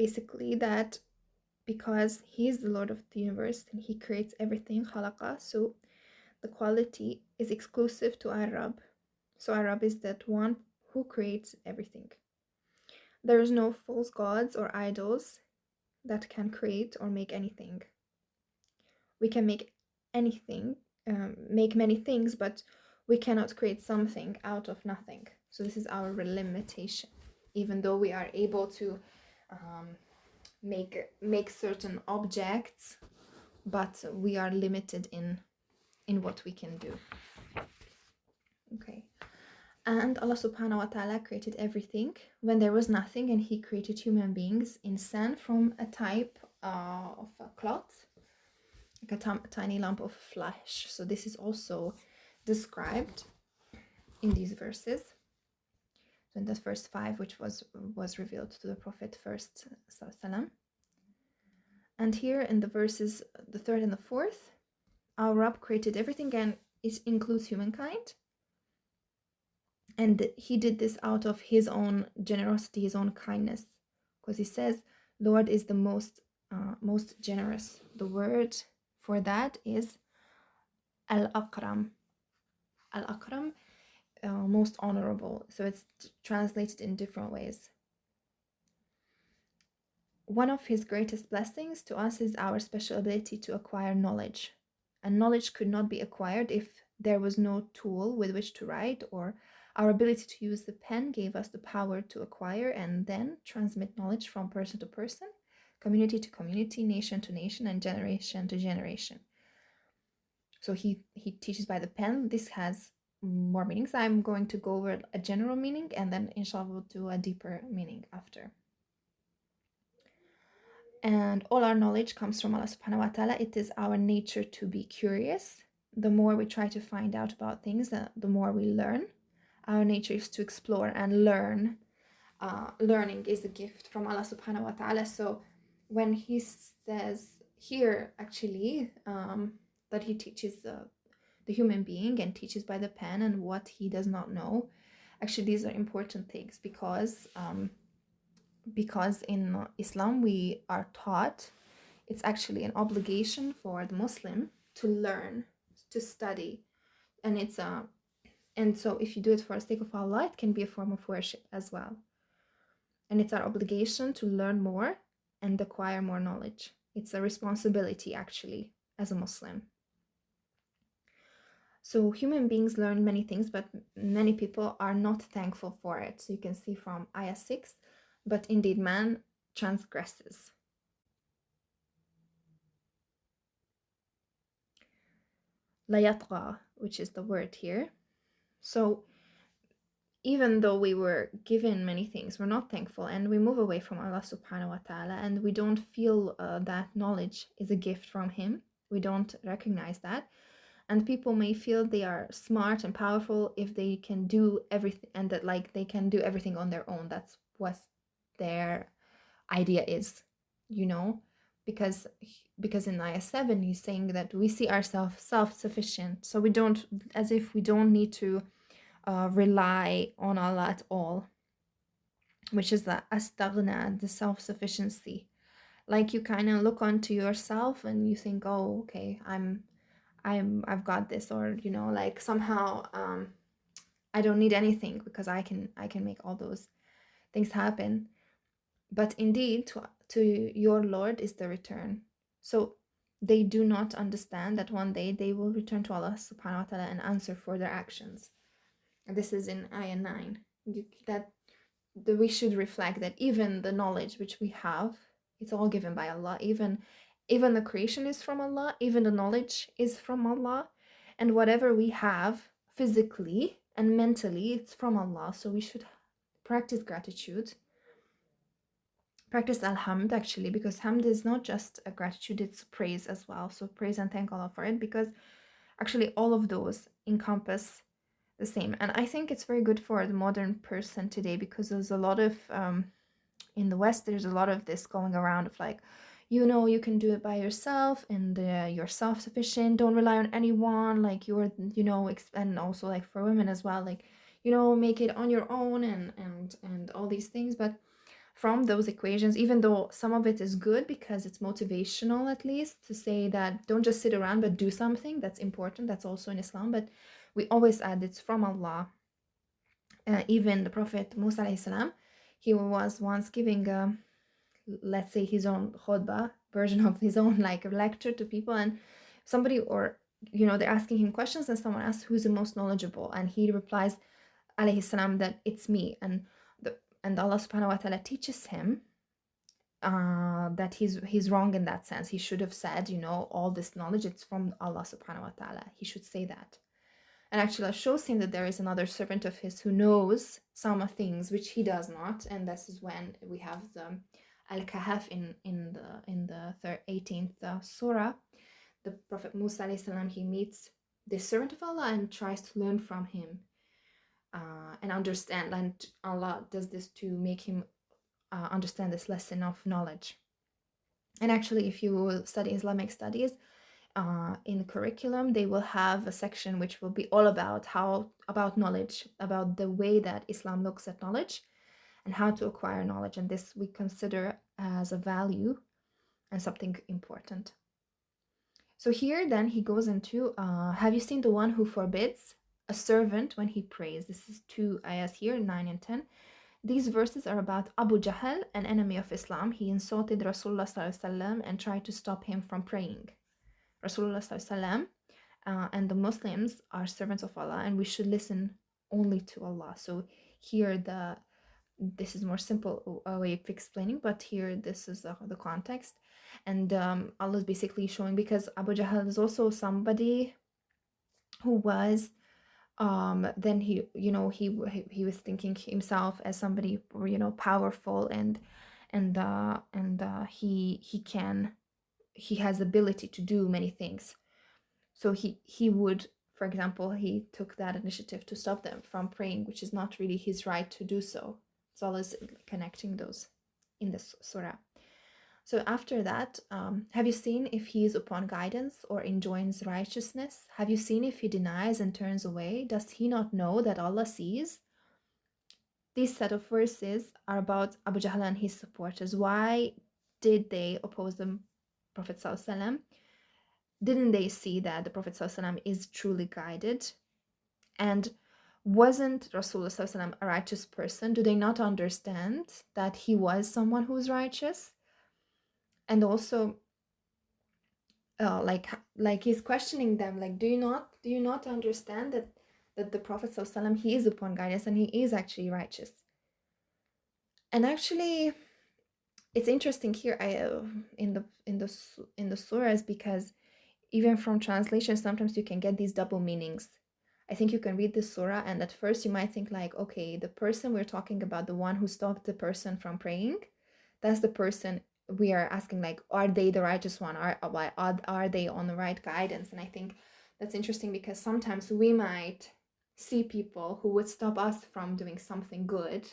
basically that because he is the Lord of the universe and he creates everything, khalaqa, so the quality is exclusive to Arab. So Arab is that one who creates everything. There is no false gods or idols that can create or make anything. We can make anything, make many things, but we cannot create something out of nothing. So this is our limitation. Even though we are able to make certain objects, but we are limited in what we can do. Okay. And Allah subhanahu wa ta'ala created everything when there was nothing, and he created human beings in sand from a type of a cloth, like a tiny lump of flesh. So this is also described in these verses. So in the first 5, which was revealed to the Prophet first, sallallahu. And here in the verses, the 3rd and the 4th, our Rabb created everything, and it includes humankind. And he did this out of his own generosity, his own kindness, because he says, Lord is the most generous. The word for that is Al-Akram. Al-Akram, most honorable. So it's translated in different ways. One of his greatest blessings to us is our special ability to acquire knowledge. And knowledge could not be acquired if there was no tool with which to write, or our ability to use the pen gave us the power to acquire and then transmit knowledge from person to person, community to community, nation to nation, and generation to generation. So he teaches by the pen. This has more meanings. I'm going to go over a general meaning, and then inshallah we'll do a deeper meaning after. And all our knowledge comes from Allah subhanahu wa ta'ala. It is our nature to be curious. The more we try to find out about things, the more we learn. Our nature is to explore and learn. Learning is a gift from Allah subhanahu wa ta'ala. So when he says here, actually, that he teaches the human being and teaches by the pen and what he does not know, actually these are important things, because in Islam we are taught it's actually an obligation for the Muslim to learn, to study, and it's and so if you do it for the sake of Allah, it can be a form of worship as well. And it's our obligation to learn more and acquire more knowledge. It's a responsibility actually as a Muslim. So human beings learn many things, but many people are not thankful for it. So you can see from ayah 6, but indeed man transgresses. La yatgha, which is the word here. So even though we were given many things, we're not thankful, and we move away from Allah subhanahu wa ta'ala, and we don't feel that knowledge is a gift from him. We don't recognize that. And people may feel they are smart and powerful if they can do everything, and that like they can do everything on their own. That's what their idea is, you know, because in ayah 7 he's saying that we see ourselves self-sufficient, so we don't, as if we don't need to rely on Allah at all, which is the astaghna, the self-sufficiency. Like you kind of look onto yourself and you think, oh, okay, I've got this, or you know, like somehow I don't need anything because I can make all those things happen. But indeed, to your Lord is the return. So they do not understand that one day they will return to Allah subhanahu wa ta'ala and answer for their actions. And this is in ayah 9. That we should reflect that even the knowledge which we have, it's all given by Allah. Even the creation is from Allah, even the knowledge is from Allah, and whatever we have physically and mentally, it's from Allah. So we should practice gratitude, practice alhamd actually, because hamd is not just a gratitude, it's praise as well. So praise and thank Allah for it, because actually all of those encompass the same. And I think it's very good for the modern person today, because there's a lot of in the West, there's a lot of this going around of like, you know, you can do it by yourself, and you're self-sufficient, don't rely on anyone, like you're, you know, and also like for women as well, like, you know, make it on your own and all these things. But from those equations, even though some of it is good because it's motivational, at least to say that don't just sit around but do something. That's important. That's also in Islam, but we always add it's from Allah. Even the Prophet Musa alayhi salam, he was once giving let's say his own khutbah version of his own like a lecture to people, and somebody, or they're asking him questions, and someone asks who's the most knowledgeable, and he replies alayhi salam that it's me, and Allah subhanahu wa ta'ala teaches him that he's wrong in that sense. He should have said, all this knowledge, it's from Allah subhanahu wa ta'ala. He should say that. And actually it shows him that there is another servant of his who knows some things which he does not, and this is when we have the Al-Kahf in the 18th surah. The Prophet Musa alayhi salam, he meets the servant of Allah and tries to learn from him and understand, and Allah does this to make him understand this lesson of knowledge. And actually, if you study Islamic studies, in the curriculum, they will have a section which will be all about knowledge, about the way that Islam looks at knowledge and how to acquire knowledge. And this we consider as a value and something important. So here then he goes into, have you seen the one who forbids a servant when he prays? This is 2 ayahs here, 9 and 10. These verses are about Abu Jahl, an enemy of Islam. He insulted Rasulullah sallallahu alaihi wasallam and tried to stop him from praying. Rasulullah sallallahu alaihi wasallam and the Muslims are servants of Allah, and we should listen only to Allah. So here this is more simple way of explaining, but here this is the context, and Allah is basically showing, because Abu Jahl is also somebody who was then he was thinking himself as somebody powerful, and he has ability to do many things. So he would, for example, he took that initiative to stop them from praying, which is not really his right to do so. So Allah is connecting those in this surah. So after that, have you seen if he is upon guidance or enjoins righteousness? Have you seen if he denies and turns away? Does he not know that Allah sees? These set of verses are about Abu Jahl and his supporters. Why did they oppose the Prophet ﷺ? Didn't they see that the Prophet ﷺ is truly guided? And wasn't Rasulullah ﷺ a righteous person? Do they not understand that he was someone who was righteous? And also, like he's questioning them, like, do you not understand that the Prophet ﷺ, he is upon guidance and he is actually righteous? And actually, it's interesting here in the surahs, because even from translation, sometimes you can get these double meanings. I think you can read this surah and at first you might think like, okay, the person we're talking about, the one who stopped the person from praying, that's the person we are asking, like, are they the righteous one? Are they on the right guidance? And I think that's interesting, because sometimes we might see people who would stop us from doing something good,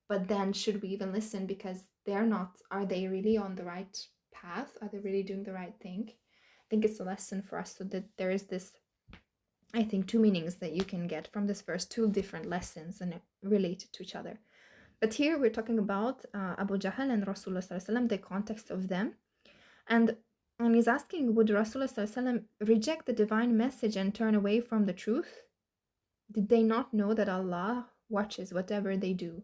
but then should we even listen, because they're not, are they really on the right path? Are they really doing the right thing? I think it's a lesson for us, so that there is this, I think, two meanings that you can get from this verse, two different lessons and related to each other. But here we're talking about Abu Jahl and Rasulullah sallallahu alaihi wasallam, the context of them. And he's asking, would Rasulullah sallallahu alaihi wasallam reject the divine message and turn away from the truth? Did they not know that Allah watches whatever they do?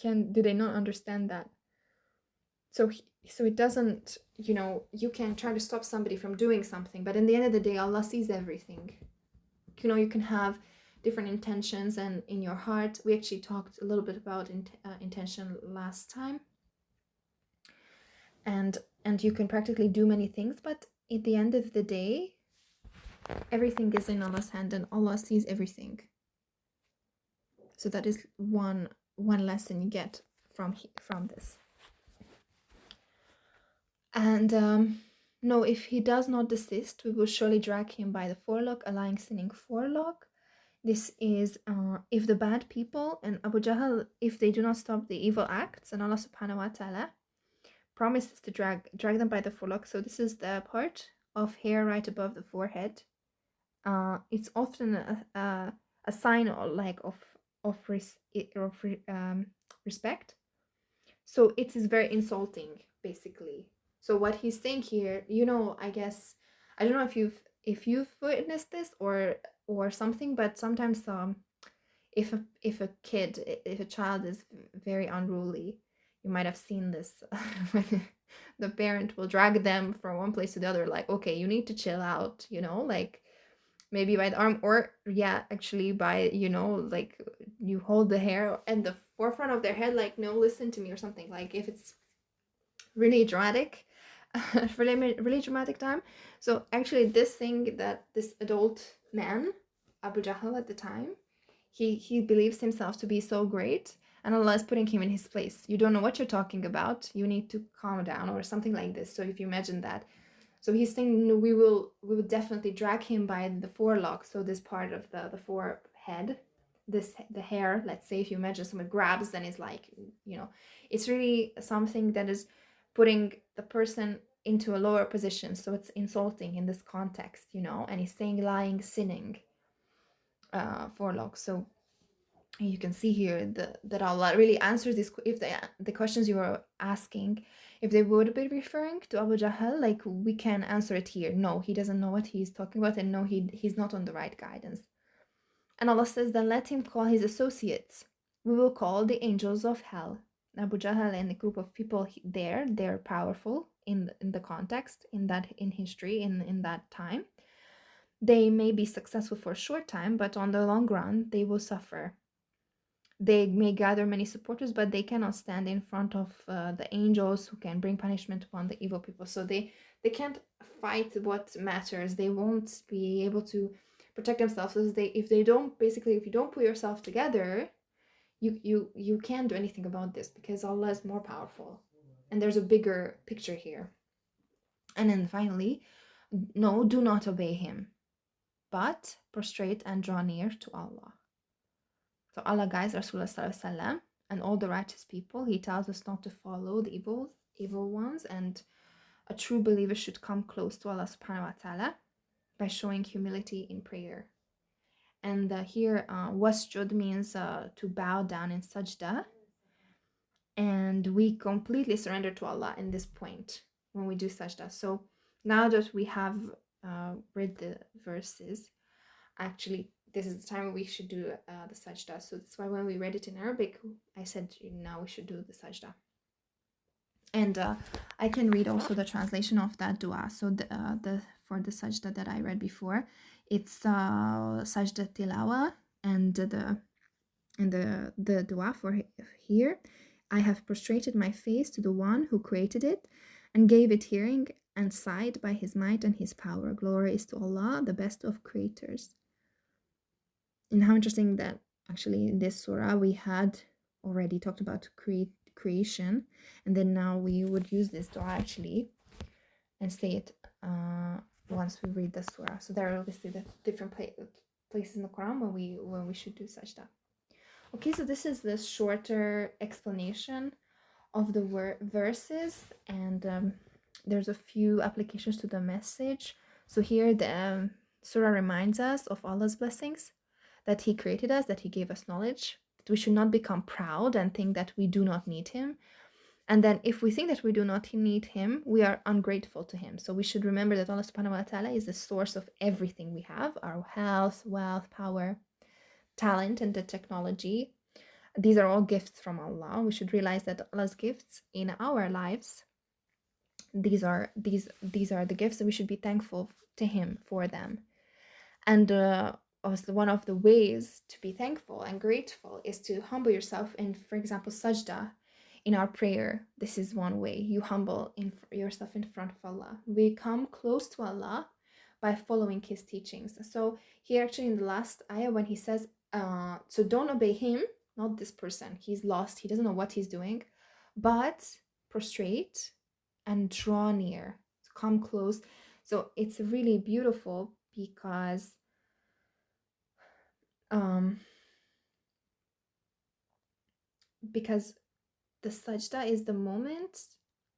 Do they not understand that? So it doesn't, you can try to stop somebody from doing something, but in the end of the day, Allah sees everything. You can have different intentions and in your heart. We actually talked a little bit about intention last time. And you can practically do many things, but at the end of the day, everything is in Allah's hand and Allah sees everything. So that is one lesson you get from this. And no, if he does not desist, we will surely drag him by the forelock, a lying, sinning forelock. This is if the bad people and Abu Jahl, if they do not stop the evil acts, and Allah subhanahu wa ta'ala promises to drag them by the forelock. So this is the part of hair right above the forehead. It's often a sign of respect. So it is very insulting, basically. So what he's saying here, I guess, I don't know if you've witnessed this or something, but sometimes if a child is very unruly, you might have seen this when the parent will drag them from one place to the other, like, okay, you need to chill out, like maybe by the arm, or yeah, actually by, like you hold the hair at the forefront of their head, like, no, listen to me, or something, like if it's really dramatic, really dramatic time. So actually this thing that this adult man, Abu Jahl at the time, he believes himself to be so great, and Allah is putting him in his place. You don't know what you're talking about, you need to calm down, or something like this. So if you imagine that, so he's saying, no, we will definitely drag him by the forelock, so this part of the forehead, the hair, let's say, if you imagine someone grabs, then it's like, it's really something that is putting the person into a lower position, so it's insulting in this context, and he's saying lying, sinning, forelock. So you can see here that Allah really answers this. If the questions you are asking, if they would be referring to Abu Jahl, like, we can answer it here. No, he doesn't know what he's talking about, and no, he's not on the right guidance. And Allah says, then let him call his associates. We will call the angels of hell. Abu Jahl and a group of people there, they're powerful in the context, in history, in that time. They may be successful for a short time, but on the long run, they will suffer. They may gather many supporters, but they cannot stand in front of the angels who can bring punishment upon the evil people. So they can't fight what matters. They won't be able to protect themselves. So if you don't put yourself together, you can't do anything about this, because Allah is more powerful, and there's a bigger picture here. And then finally, no, do not obey him, but prostrate and draw near to Allah. So Allah guides Rasulullah and all the righteous people. He tells us not to follow the evil ones, and a true believer should come close to Allah subhanahu wa ta'ala by showing humility in prayer. And here, wasjud means to bow down in sajda, and we completely surrender to Allah in this point when we do sajda. So now that we have read the verses, actually this is the time we should do the sajda. So that's why when we read it in Arabic, I said now we should do the sajda. And I can read also the translation of that dua. So for the sajda that I read before, it's sajda tilawa, and the dua for here, I have prostrated my face to the one who created it and gave it hearing and sight by his might and his power. Glory is to Allah, the best of creators. And how interesting that actually in this surah we had already talked about creation, and then now we would use this dua actually and say it once we read the surah. So there are obviously the different places in the Quran when we should do sajda. Okay, so this is the shorter explanation of the verses, and there's a few applications to the message. So here the surah reminds us of Allah's blessings, that he created us, that he gave us knowledge, that we should not become proud and think that we do not need him. And then if we think that we do not need him, we are ungrateful to him. So we should remember that Allah subhanahu wa ta'ala is the source of everything we have, our health, wealth, power, talent, and the technology. These are all gifts from Allah. We should realize that Allah's gifts in our lives, these are the gifts, and we should be thankful to him for them. And also one of the ways to be thankful and grateful is to humble yourself in, for example, sajda in our prayer. This is one way you humble yourself in front of Allah. We come close to Allah by following his teachings. So here actually in the last ayah, when he says, so don't obey him, not this person, he's lost, he doesn't know what he's doing, but prostrate and draw near, come close. So it's really beautiful because the sajda is the moment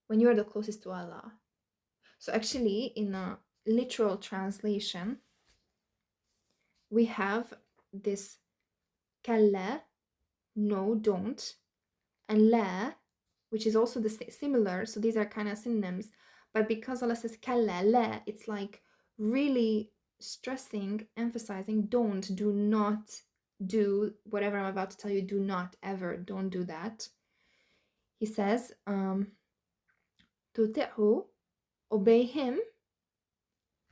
when you are the closest to Allah. So actually in a literal translation, we have this kalla, no, don't, and la, which is also the similar. So these are kind of synonyms. But because Allah says kalla, la, it's like really stressing, emphasizing, do not do whatever I'm about to tell you. Do not ever, don't do that. He says, tuti'hu, obey him.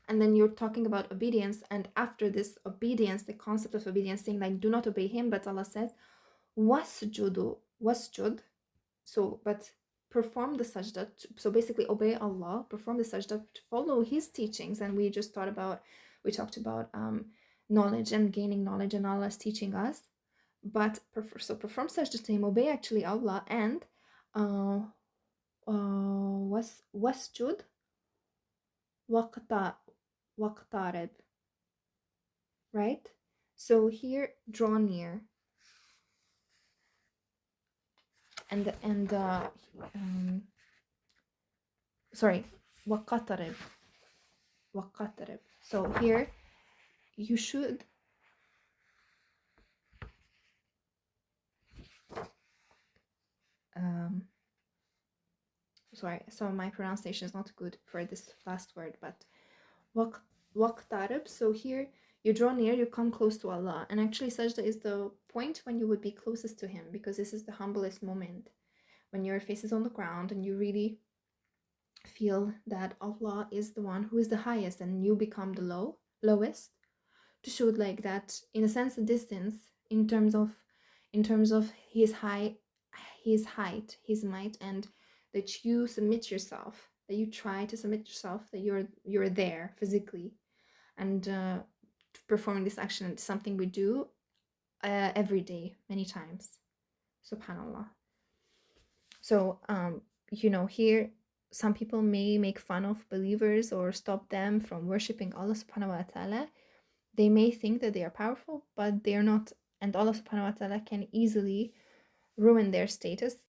And then you're talking about obedience. And after this obedience, the concept of obedience, saying like, do not obey him. But Allah says, wasjudu, wasjud. So, but perform the sajda. So basically obey Allah, perform the sajda, follow his teachings. And we talked about knowledge and gaining knowledge, and Allah is teaching us. But perform sajda to him, obey actually Allah, and wasjud waqtarib, right? So here, draw near, and sorry, waqtarib. So here you should sorry, so my pronunciation is not good for this last word, but waqtarib. So here you draw near, you come close to Allah. And actually sajda is the point when you would be closest to him, because this is the humblest moment, when your face is on the ground and you really feel that Allah is the one who is the highest, and you become the lowest, to show like that, in a sense, a distance in terms of his height, his might, and that you submit yourself, that you try to submit yourself, that you're there physically. And performing this action is something we do every day, many times, subhanallah. So here some people may make fun of believers or stop them from worshipping Allah subhanahu wa ta'ala. They may think that they are powerful, but they are not. And Allah subhanahu wa ta'ala can easily ruin their status